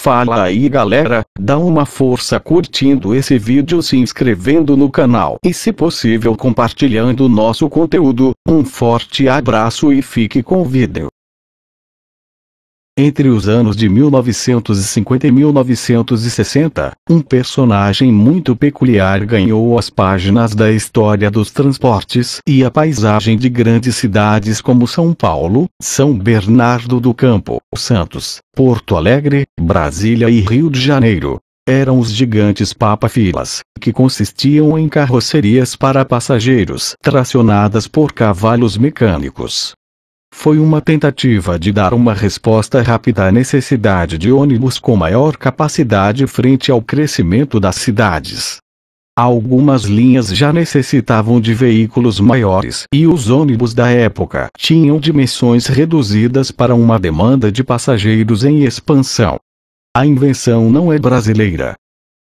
Fala aí galera, dá uma força curtindo esse vídeo, se inscrevendo no canal e se possível compartilhando o nosso conteúdo. Um forte abraço e fique com o vídeo. Entre os anos de 1950 e 1960, um personagem muito peculiar ganhou as páginas da história dos transportes e a paisagem de grandes cidades como São Paulo, São Bernardo do Campo, Santos, Porto Alegre, Brasília e Rio de Janeiro. Eram os gigantes papa-filas, que consistiam em carrocerias para passageiros tracionadas por cavalos mecânicos. Foi uma tentativa de dar uma resposta rápida à necessidade de ônibus com maior capacidade frente ao crescimento das cidades. Algumas linhas já necessitavam de veículos maiores e os ônibus da época tinham dimensões reduzidas para uma demanda de passageiros em expansão. A invenção não é brasileira.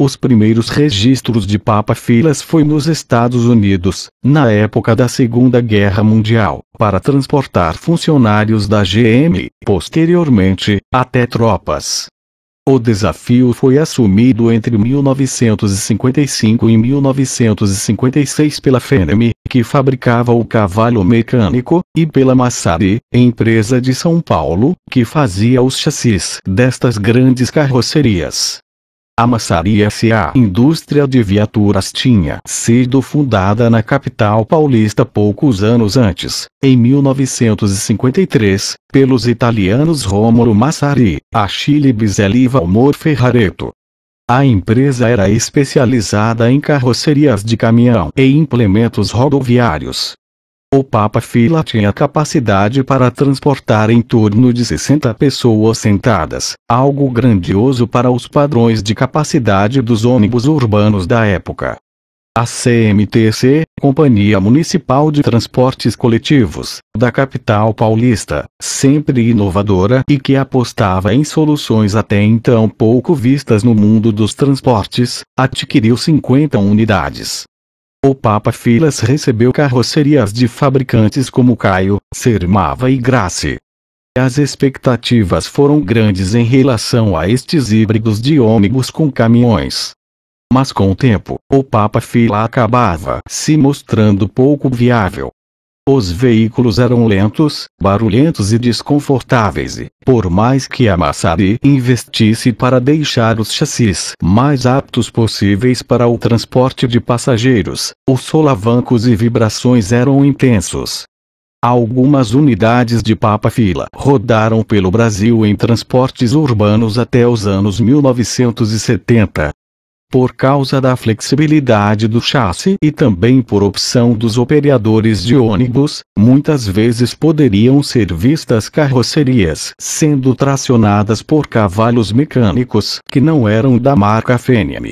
Os primeiros registros de papa-filas foi nos Estados Unidos, na época da Segunda Guerra Mundial, para transportar funcionários da GM, posteriormente, até tropas. O desafio foi assumido entre 1955 e 1956 pela Phenem, que fabricava o cavalo mecânico, e pela Massari, empresa de São Paulo, que fazia os chassis destas grandes carrocerias. A Massari S.A. Indústria de Viaturas tinha sido fundada na capital paulista poucos anos antes, em 1953, pelos italianos Romolo Massari, Achille Biselli e Valmor Ferrareto. A empresa era especializada em carrocerias de caminhão e implementos rodoviários. O papa-fila tinha capacidade para transportar em torno de 60 pessoas sentadas, algo grandioso para os padrões de capacidade dos ônibus urbanos da época. A CMTC, Companhia Municipal de Transportes Coletivos, da capital paulista, sempre inovadora e que apostava em soluções até então pouco vistas no mundo dos transportes, adquiriu 50 unidades. O papa-filas recebeu carrocerias de fabricantes como Caio, Sermava e Grace. As expectativas foram grandes em relação a estes híbridos de ônibus com caminhões. Mas com o tempo, o papa-fila acabava se mostrando pouco viável. Os veículos eram lentos, barulhentos e desconfortáveis e, por mais que a Massari investisse para deixar os chassis mais aptos possíveis para o transporte de passageiros, os solavancos e vibrações eram intensos. Algumas unidades de papa-fila rodaram pelo Brasil em transportes urbanos até os anos 1970. Por causa da flexibilidade do chassi e também por opção dos operadores de ônibus, muitas vezes poderiam ser vistas carrocerias sendo tracionadas por cavalos mecânicos que não eram da marca Phenem.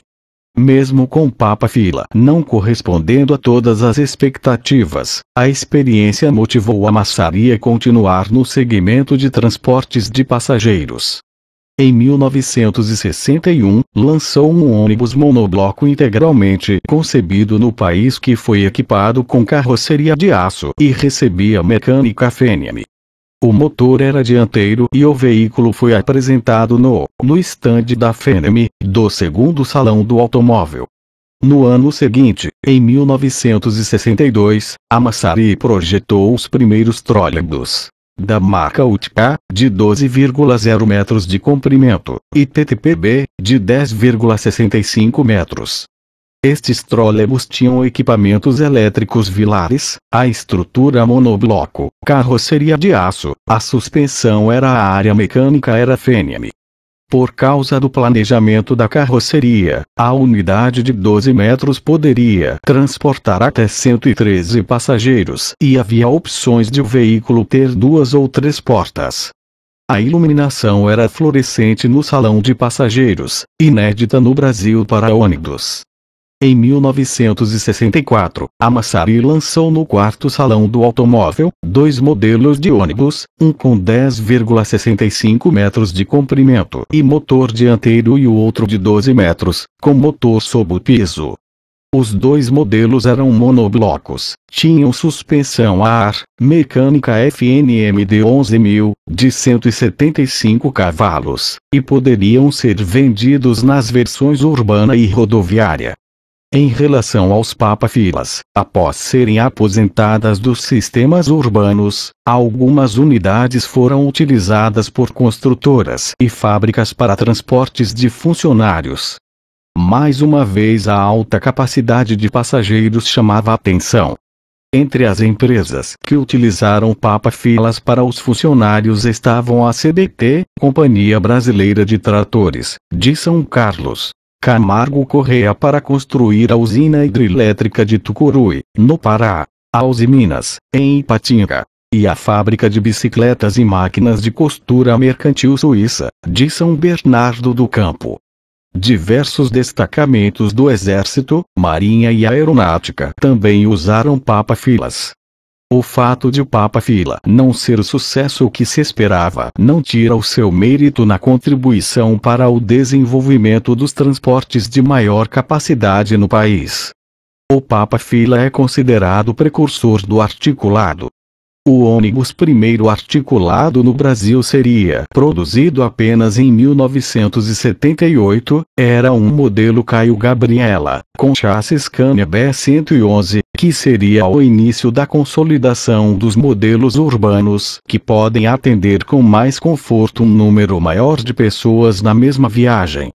Mesmo com papa-fila não correspondendo a todas as expectativas, a experiência motivou a Massari a continuar no segmento de transportes de passageiros. Em 1961, lançou um ônibus monobloco integralmente concebido no país que foi equipado com carroceria de aço e recebia mecânica Phenem. O motor era dianteiro e o veículo foi apresentado no estande da Phenem, do segundo Salão do Automóvel. No ano seguinte, em 1962, a Massari projetou os primeiros trólebus da marca UTPA, de 12,0 metros de comprimento, e TTPB, de 10,65 metros. Estes trólebus tinham equipamentos elétricos vilares, a estrutura monobloco, carroceria de aço, a suspensão era a área mecânica era Phenem. Por causa do planejamento da carroceria, a unidade de 12 metros poderia transportar até 113 passageiros e havia opções de o veículo ter 2 ou 3 portas. A iluminação era fluorescente no salão de passageiros, inédita no Brasil para ônibus. Em 1964, a Massari lançou no quarto Salão do Automóvel, 2 modelos de ônibus, um com 10,65 metros de comprimento e motor dianteiro e o outro de 12 metros, com motor sob o piso. Os dois modelos eram monoblocos, tinham suspensão a ar, mecânica FNM de 11.000, de 175 cavalos, e poderiam ser vendidos nas versões urbana e rodoviária. Em relação aos Papa-filas, após serem aposentadas dos sistemas urbanos, algumas unidades foram utilizadas por construtoras e fábricas para transportes de funcionários. Mais uma vez a alta capacidade de passageiros chamava a atenção. Entre as empresas que utilizaram Papa-filas para os funcionários estavam a CBT, Companhia Brasileira de Tratores, de São Carlos, Camargo Correia para construir a usina hidrelétrica de Tucuruí, no Pará, a Usiminas, em Ipatinga, e a fábrica de bicicletas e máquinas de costura mercantil suíça, de São Bernardo do Campo. Diversos destacamentos do Exército, Marinha e Aeronáutica também usaram Papa-filas. O fato de o Papa-fila não ser o sucesso que se esperava não tira o seu mérito na contribuição para o desenvolvimento dos transportes de maior capacidade no país. O Papa-fila é considerado o precursor do articulado. O ônibus primeiro articulado no Brasil seria produzido apenas em 1978, era um modelo Caio Gabriela, com chassi Scania B111, que seria o início da consolidação dos modelos urbanos que podem atender com mais conforto um número maior de pessoas na mesma viagem.